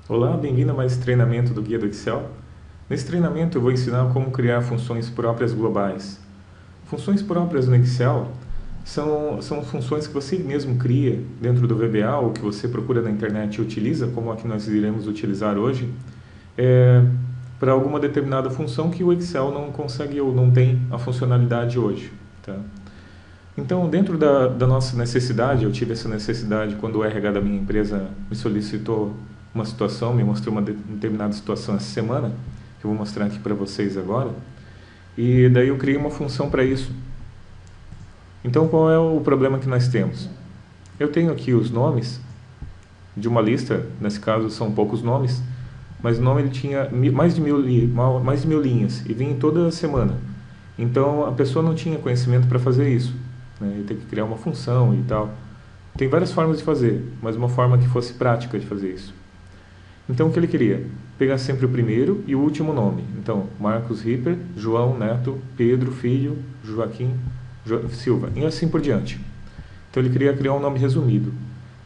Olá, bem-vindo a mais esse treinamento do Guia do Excel. Nesse treinamento eu vou ensinar como criar funções próprias globais. Funções próprias no Excel são funções que você mesmo cria dentro do VBA ou que você procura na internet e utiliza, como a que nós iremos utilizar hoje, para alguma determinada função que o Excel não consegue ou não tem a funcionalidade hoje. Tá? Então, dentro da nossa necessidade, eu tive essa necessidade quando o RH da minha empresa me solicitou uma situação, me mostrou uma determinada situação essa semana, que eu vou mostrar aqui para vocês agora, e daí eu criei uma função para isso. Então, qual é o problema que nós temos? Eu tenho aqui os nomes de uma lista, nesse caso são poucos nomes, mas o nome ele tinha mais de mil linhas e vinha toda semana. Então, a pessoa não tinha conhecimento para fazer isso. Ele tem que criar uma função e tal. Tem várias formas de fazer, mas uma forma que fosse prática de fazer isso. Então, o que ele queria? Pegar sempre o primeiro e o último nome. Então, Marcos Ripper, João Neto, Pedro Filho, Joaquim Silva, e assim por diante. Então, ele queria criar um nome resumido.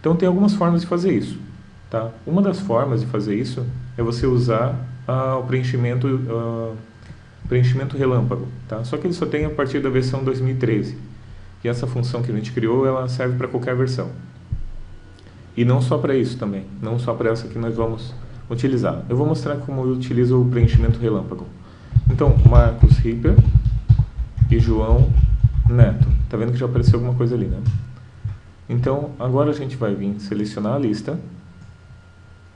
Então, tem algumas formas de fazer isso. Tá? Uma das formas de fazer isso é você usar o preenchimento relâmpago. Tá? Só que ele só tem a partir da versão 2013. E essa função que a gente criou, ela serve para qualquer versão. E não só para isso também, não só para essa que nós vamos utilizar. Eu vou mostrar como eu utilizo o preenchimento relâmpago. Então, Marcos Ripper e João Neto. Tá vendo que já apareceu alguma coisa ali, né? Então, agora a gente vai vir selecionar a lista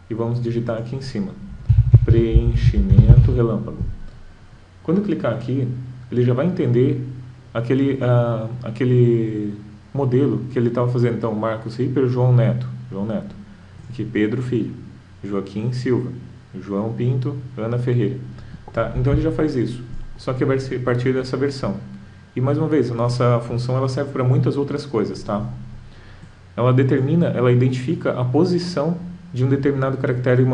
e vamos digitar aqui em cima. Preenchimento relâmpago. Quando eu clicar aqui, ele já vai entender aquele modelo que ele estava fazendo. Então, Marcos Ripper, João Neto. Aqui, Pedro Filho, Joaquim Silva, João Pinto, Ana Ferreira. Tá? Então, ele já faz isso. Só que a partir dessa versão. E, mais uma vez, a nossa função ela serve para muitas outras coisas. Tá? Ela identifica a posição de um determinado caractere em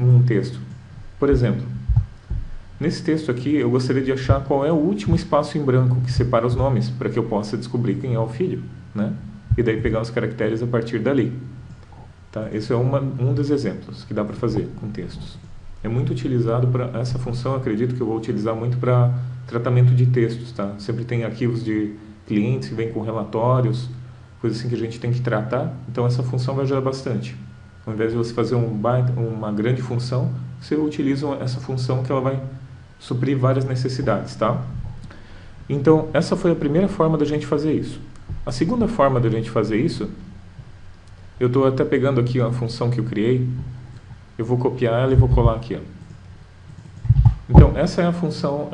um texto. Por exemplo, nesse texto aqui, eu gostaria de achar qual é o último espaço em branco que separa os nomes, para que eu possa descobrir quem é o filho, né? E daí pegar os caracteres a partir dali. Tá? Esse é um dos exemplos que dá para fazer com textos. É muito utilizado para essa função, acredito que eu vou utilizar muito para tratamento de textos. Tá? Sempre tem arquivos de clientes que vêm com relatórios, coisas assim que a gente tem que tratar, então essa função vai ajudar bastante. Ao invés de você fazer uma grande função, você utiliza essa função que ela vai suprir várias necessidades, tá? Então, essa foi a primeira forma da gente fazer isso. A segunda forma da gente fazer isso, eu estou até pegando aqui a função que eu criei, eu vou copiar ela e vou colar aqui. Ó. Então, essa é a função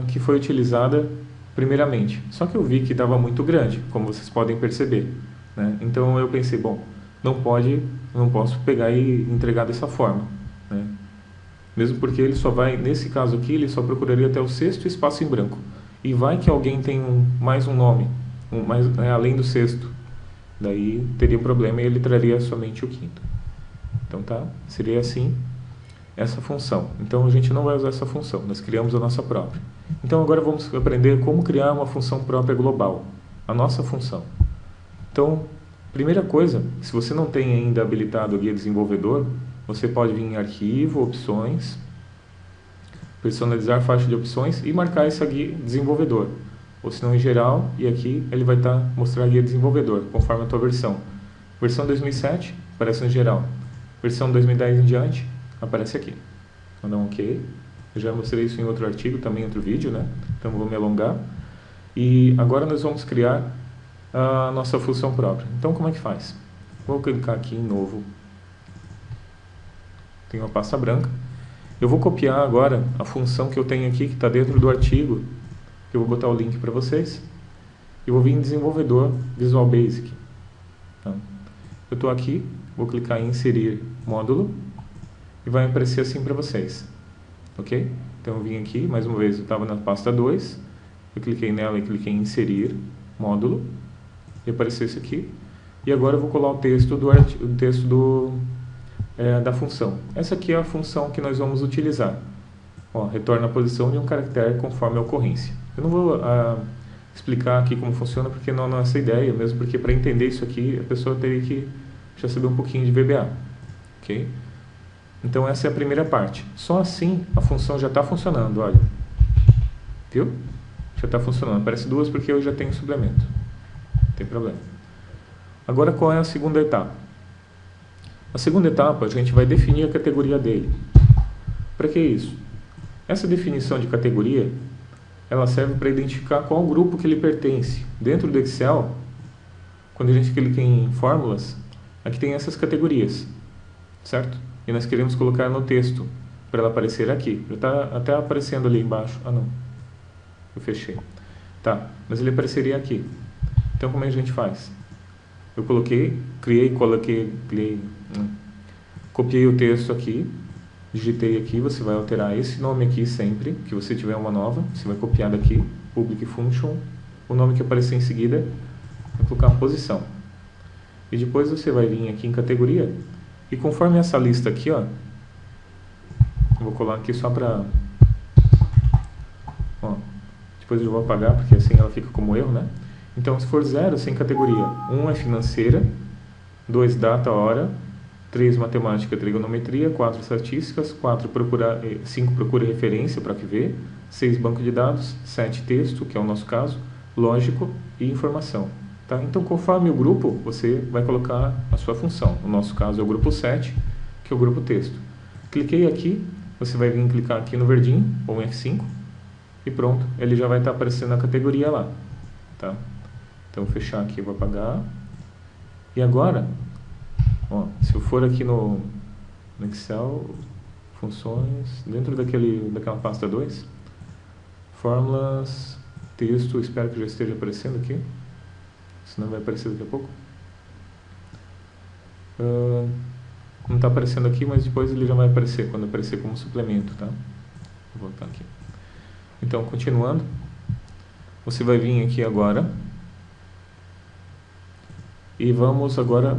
que foi utilizada primeiramente. Só que eu vi que estava muito grande, como vocês podem perceber. Né? Então, eu pensei, bom, não posso pegar e entregar dessa forma. Né? Mesmo porque ele só vai, nesse caso aqui, ele só procuraria até o sexto espaço em branco. E vai que alguém tem mais um nome, além do sexto. Daí teria um problema e ele traria somente o quinto. Então tá, seria assim essa função. Então a gente não vai usar essa função, nós criamos a nossa própria. Então agora vamos aprender como criar uma função própria global. A nossa função. Então, primeira coisa, se você não tem ainda habilitado o Guia Desenvolvedor, você pode vir em Arquivo, Opções, Personalizar faixa de opções e marcar esse Guia Desenvolvedor. Ou se não em Geral, e aqui ele vai mostrar Guia Desenvolvedor, conforme a tua versão. Versão 2007, aparece no Geral. Versão 2010 em diante, aparece aqui. Vou dar um OK. Eu já mostrei isso em outro artigo, também em outro vídeo, né? Então vou me alongar. E agora nós vamos criar a nossa função própria. Então como é que faz? Vou clicar aqui em Novo. Tem uma pasta branca. Eu vou copiar agora a função que eu tenho aqui, que está dentro do artigo. Eu vou botar o link para vocês. E vou vir em Desenvolvedor Visual Basic. Então, eu estou aqui, vou clicar em Inserir Módulo. E vai aparecer assim para vocês. Ok? Então eu vim aqui, mais uma vez, eu estava na pasta 2. Eu cliquei nela e cliquei em Inserir Módulo. E apareceu isso aqui. E agora eu vou colar o texto da função. Essa aqui é a função que nós vamos utilizar. Ó, retorna a posição de um caractere conforme a ocorrência. Eu não vou explicar aqui como funciona, porque não é essa ideia, mesmo porque para entender isso aqui, a pessoa teria que já saber um pouquinho de VBA. Ok? Então essa é a primeira parte. Só assim a função já está funcionando, olha. Viu? Já está funcionando. Aparece duas porque eu já tenho suplemento. Não tem problema. Agora qual é a segunda etapa? A segunda etapa a gente vai definir a categoria dele. Para que isso? Essa definição de categoria, ela serve para identificar qual grupo que ele pertence. Dentro do Excel, quando a gente clica em fórmulas, aqui tem essas categorias, certo? E nós queremos colocar no texto, para ela aparecer aqui. Já está até aparecendo ali embaixo. Ah, não. Eu fechei. Tá, mas ele apareceria aqui. Então, como é que a gente faz? Eu copiei o texto aqui, digitei aqui, você vai alterar esse nome aqui sempre, que você tiver uma nova, você vai copiar daqui, public function, o nome que aparecer em seguida, vai colocar a posição. E depois você vai vir aqui em categoria, e conforme essa lista aqui, ó, eu vou colar aqui só para... Depois eu vou apagar, porque assim ela fica como erro, né? Então, se for 0, sem categoria, 1 é financeira, 2 data, hora, 3 matemática, trigonometria, 4 estatísticas, 5 procura referência para que ver, 6 banco de dados, 7 texto, que é o nosso caso, lógico e informação. Tá? Então, conforme o grupo, você vai colocar a sua função. No nosso caso é o grupo 7, que é o grupo texto. Cliquei aqui, você vai vir clicar aqui no verdinho, ou em F5, e pronto, ele já vai estar aparecendo a categoria lá. Tá? Então, vou fechar aqui, vou apagar. E agora, ó, se eu for aqui no Excel, funções, dentro daquela pasta 2, fórmulas, texto, espero que já esteja aparecendo aqui, senão vai aparecer daqui a pouco. Não está aparecendo aqui, mas depois ele já vai aparecer, quando aparecer como suplemento, tá? Vou voltar aqui. Então, continuando, você vai vir aqui agora e vamos agora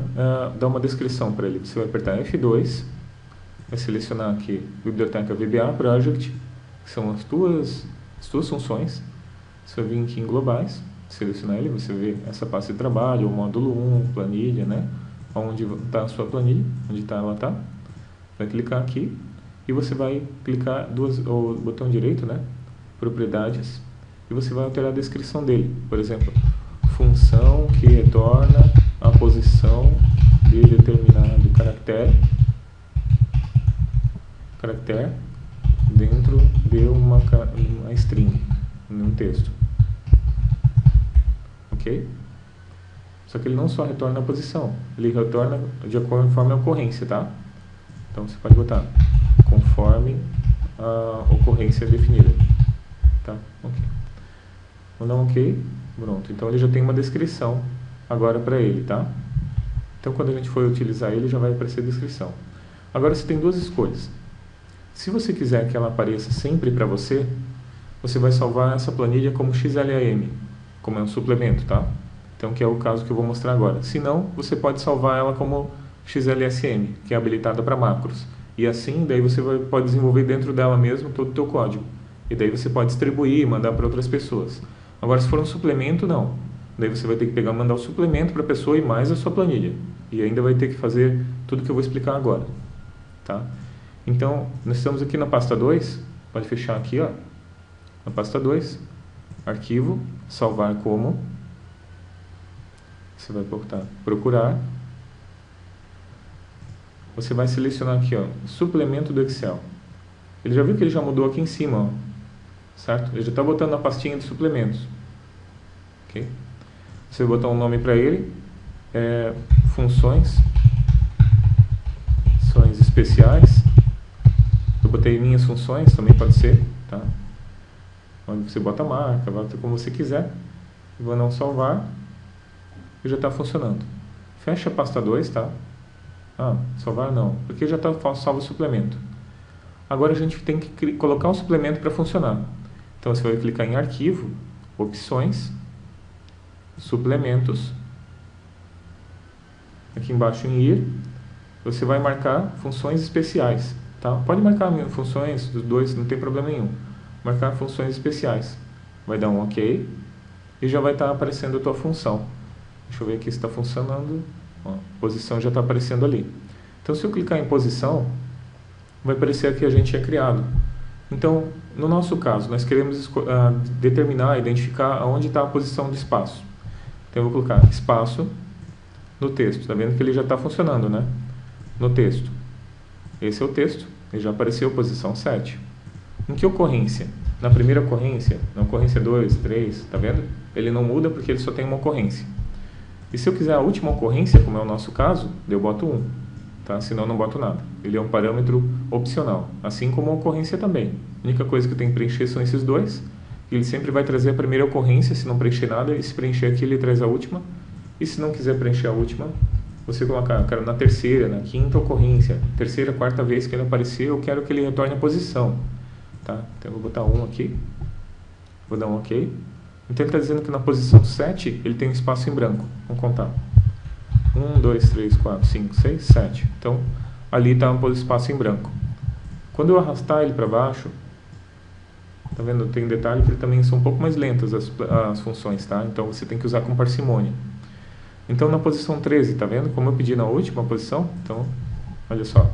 dar uma descrição para ele. Você vai apertar F2, vai selecionar aqui Biblioteca VBA Project, que são as tuas funções. Você vai vir aqui em Globais, selecionar ele, você vê essa pasta de trabalho, o módulo 1, planilha, né? Onde está a sua planilha, onde ela está. Vai clicar aqui e você vai clicar o botão direito, né? Propriedades, e você vai alterar a descrição dele. Por exemplo, função que retorna a posição de determinado caractere dentro de uma string, num texto. Ok? Só que ele não só retorna a posição, ele retorna de acordo com a ocorrência, tá? Então você pode botar conforme a ocorrência definida. Tá? Ok. Vou dar um ok. Pronto. Então ele já tem uma descrição agora para ele, tá? Então quando a gente for utilizar ele, já vai aparecer a descrição. Agora você tem duas escolhas. Se você quiser que ela apareça sempre para você, você vai salvar essa planilha como XLAM, como é um suplemento, tá? Então que é o caso que eu vou mostrar agora. Se não, você pode salvar ela como XLSM, que é habilitada para macros. E assim, daí você pode desenvolver dentro dela mesmo todo o teu código. E daí você pode distribuir e mandar para outras pessoas. Agora, se for um suplemento, não. Daí você vai ter que mandar o suplemento para a pessoa e mais a sua planilha. E ainda vai ter que fazer tudo que eu vou explicar agora. Tá? Então, nós estamos aqui na pasta 2. Pode fechar aqui, ó. Na pasta 2. Arquivo, salvar como. Você vai procurar. Você vai selecionar aqui, ó, suplemento do Excel. Ele já viu que ele já mudou aqui em cima, ó. Certo? Ele já está botando na pastinha de suplementos. Ok? Você vai botar um nome para ele. Funções especiais. Eu botei minhas funções, também pode ser. Tá? Onde você bota a marca, bota como você quiser. Vou não salvar. E já está funcionando. Fecha a pasta 2, tá? Salvar não. Porque já está salvo o suplemento. Agora a gente tem que colocar o suplemento para funcionar. Então você vai clicar em arquivo, opções, suplementos. Aqui embaixo em ir, você vai marcar funções especiais. Tá? Pode marcar funções dos dois, não tem problema nenhum. Marcar funções especiais. Vai dar um OK e já vai estar aparecendo a tua função. Deixa eu ver aqui se está funcionando. Ó, posição já está aparecendo ali. Então se eu clicar em posição, vai aparecer aqui a gente é criado. Então, no nosso caso, nós queremos determinar, identificar onde está a posição do espaço. Então, eu vou colocar espaço no texto. Está vendo que ele já está funcionando, né? No texto. Esse é o texto. Ele já apareceu posição 7. Em que ocorrência? Na primeira ocorrência, na ocorrência 2, 3, está vendo? Ele não muda porque ele só tem uma ocorrência. E se eu quiser a última ocorrência, como é o nosso caso, eu boto 1. Tá? Senão eu não boto nada. Ele é um parâmetro opcional. Assim como a ocorrência também. A única coisa que eu tenho que preencher são esses dois. Ele sempre vai trazer a primeira ocorrência, se não preencher nada. E se preencher aqui, ele traz a última. E se não quiser preencher a última, você colocar, eu quero na terceira, na quinta ocorrência, terceira, quarta vez que ele aparecer, eu quero que ele retorne a posição. Tá? Então eu vou botar 1 aqui. Vou dar um OK. Então ele está dizendo que na posição 7, ele tem um espaço em branco. Vamos contar. 1, 2, 3, 4, 5, 6, 7. Então, ali está um espaço em branco. Quando eu arrastar ele para baixo, tá vendo? Tem um detalhe que ele também são um pouco mais lentas as funções, tá? Então, você tem que usar com parcimônia. Então, na posição 13, tá vendo? Como eu pedi na última posição, então, olha só.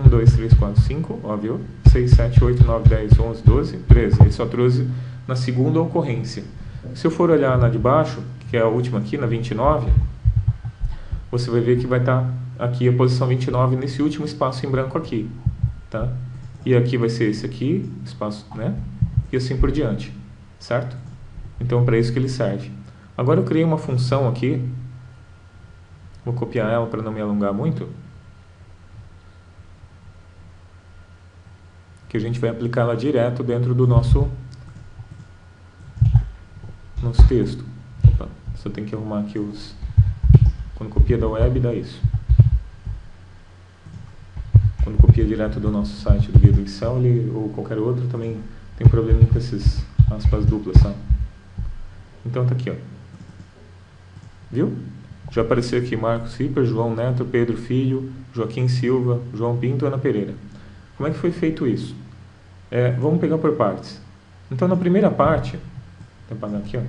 1, 2, 3, 4, 5, ó, viu? 6, 7, 8, 9, 10, 11, 12, 13. Ele só trouxe na segunda ocorrência. Se eu for olhar na de baixo, que é a última aqui, na 29, você vai ver que vai estar aqui a posição 29 nesse último espaço em branco aqui, tá? E aqui vai ser esse aqui, espaço, né? E assim por diante, certo? Então, para isso que ele serve. Agora eu criei uma função aqui, vou copiar ela para não me alongar muito, que a gente vai aplicar ela direto dentro do nosso texto. Opa, só tem que arrumar aqui os... Quando copia da web, dá isso. Quando copia direto do nosso site, do Guia do Excel, ou qualquer outro, também tem problema com esses aspas duplas, tá? Então tá aqui, ó. Viu? Já apareceu aqui Marcos Ripper, João Neto, Pedro Filho, Joaquim Silva, João Pinto e Ana Pereira. Como é que foi feito isso? Vamos pegar por partes. Então, na primeira parte, vou apagar aqui, ó.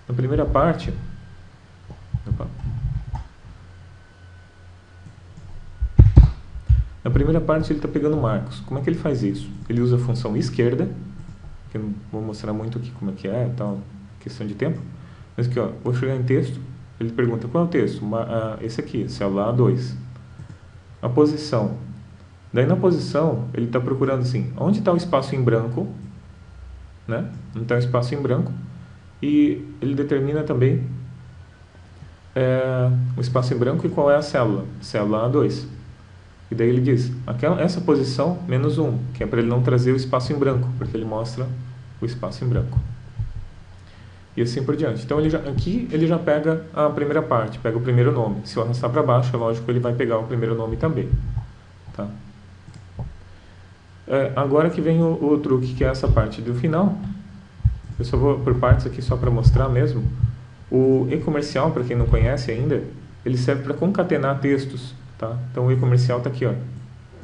Na primeira parte, opa. Na primeira parte ele está pegando Marcos. Como é que ele faz isso? Ele usa a função esquerda, que eu não vou mostrar muito aqui como é que é, tal, questão de tempo. Mas aqui, ó, vou chegar em texto, ele pergunta qual é o texto? Esse aqui, célula A2. A posição. Daí na posição, ele está procurando assim, onde está o espaço em branco, né? Onde está o espaço em branco. E ele determina também o espaço em branco e qual é a célula. Célula A2. E daí ele diz, essa posição menos 1, que é para ele não trazer o espaço em branco, porque ele mostra o espaço em branco. E assim por diante. Então aqui ele já pega a primeira parte, pega o primeiro nome. Se eu arrastar para baixo, é lógico, ele vai pegar o primeiro nome também. Tá? Agora que vem o truque, que é essa parte do final. Eu só vou por partes aqui só para mostrar mesmo. O e-comercial, para quem não conhece ainda, ele serve para concatenar textos. Tá? Então o e-comercial está aqui, ó.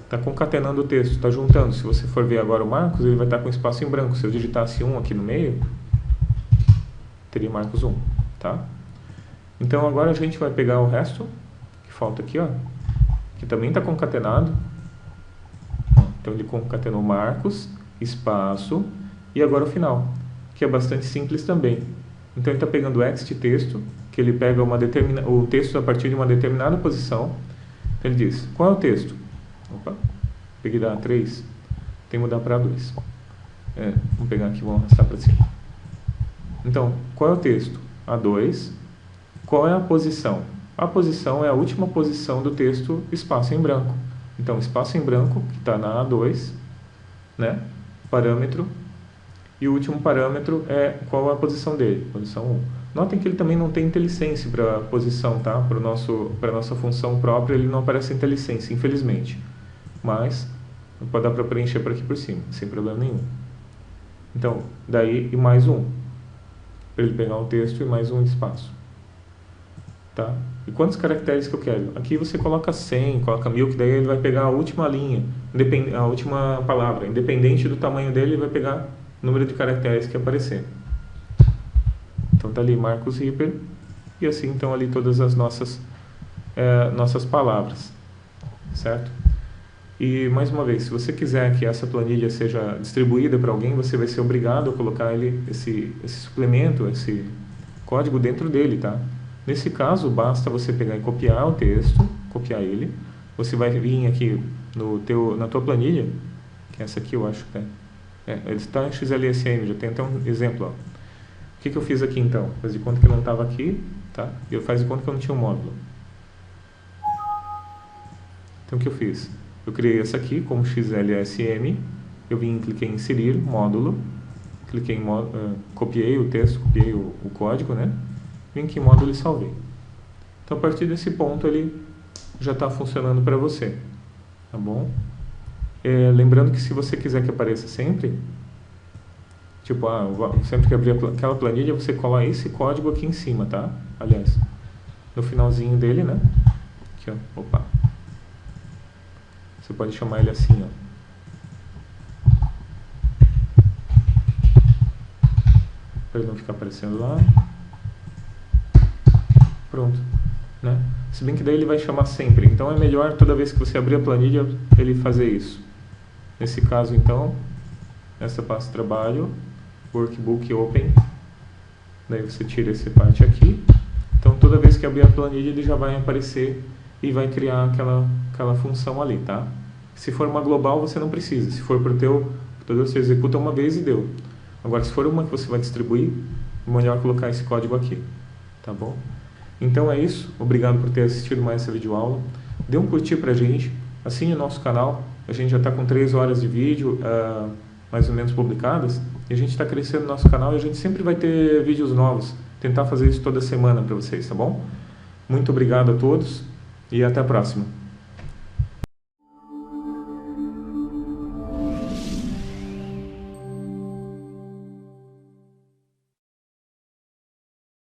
Está concatenando o texto, está juntando. Se você for ver agora o Marcos, ele vai estar com espaço em branco. Se eu digitasse 1 aqui no meio, teria Marcos 1. Tá? Então agora a gente vai pegar o resto, que falta aqui, ó, que também está concatenado. Então ele concatenou Marcos, espaço, e agora o final, que é bastante simples também. Então ele está pegando o ext texto, que ele pega o texto a partir de uma determinada posição. Então ele diz, qual é o texto? Opa, peguei da A3, tem que mudar para A2. Vamos pegar aqui, vamos arrastar para cima. Então, qual é o texto? A2. Qual é a posição? A posição é a última posição do texto, espaço em branco. Então, espaço em branco, que está na A2, né? Parâmetro. E o último parâmetro é qual é a posição dele, posição 1. Notem que ele também não tem IntelliSense para a posição, tá? Para a nossa função própria, ele não aparece IntelliSense, infelizmente. Mas, pode dar para preencher por aqui por cima, sem problema nenhum. Então, daí e mais um. Para ele pegar um texto e mais um espaço. Tá? E quantos caracteres que eu quero? Aqui você coloca 100, coloca 1000, que daí ele vai pegar a última linha, a última palavra. Independente do tamanho dele, ele vai pegar o número de caracteres que aparecer. Então tá ali Marcos Ripper, e assim estão ali todas as nossas palavras, certo? E, mais uma vez, se você quiser que essa planilha seja distribuída para alguém, você vai ser obrigado a colocar esse suplemento, esse código dentro dele, tá? Nesse caso, basta você pegar e copiar o texto, copiar ele. Você vai vir aqui na tua planilha, que é essa aqui eu acho que ele está em XLSM, já tem até um exemplo, ó. O que eu fiz aqui então? Faz de conta que não estava aqui, tá? E eu faz de conta que eu não tinha um módulo. Então o que eu fiz? Eu criei essa aqui como XLSM, eu cliquei em inserir módulo, cliquei em copiei o texto, copiei o código, né? Vim aqui em módulo e salvei. Então a partir desse ponto ele já está funcionando para você, tá bom? Lembrando que se você quiser que apareça sempre, tipo, sempre que abrir aquela planilha, você cola esse código aqui em cima, tá? Aliás, no finalzinho dele, né? Aqui, ó. Opa. Você pode chamar ele assim, ó. Para ele não ficar aparecendo lá. Pronto, né? Se bem que daí ele vai chamar sempre. Então é melhor toda vez que você abrir a planilha, ele fazer isso. Nesse caso, então, essa pasta de trabalho, Workbook Open. Daí você tira essa parte aqui. Então toda vez que abrir a planilha, ele já vai aparecer e vai criar aquela função ali, tá? Se for uma global, você não precisa. Se for para o teu computador, você executa uma vez e deu. Agora, se for uma que você vai distribuir, é melhor colocar esse código aqui, tá bom? Então é isso. Obrigado por ter assistido mais essa videoaula. Dê um curtir pra gente, assine o nosso canal. A gente já está com 3 horas de vídeo, mais ou menos, publicadas. E a gente está crescendo no nosso canal e a gente sempre vai ter vídeos novos. Tentar fazer isso toda semana para vocês, tá bom? Muito obrigado a todos e até a próxima.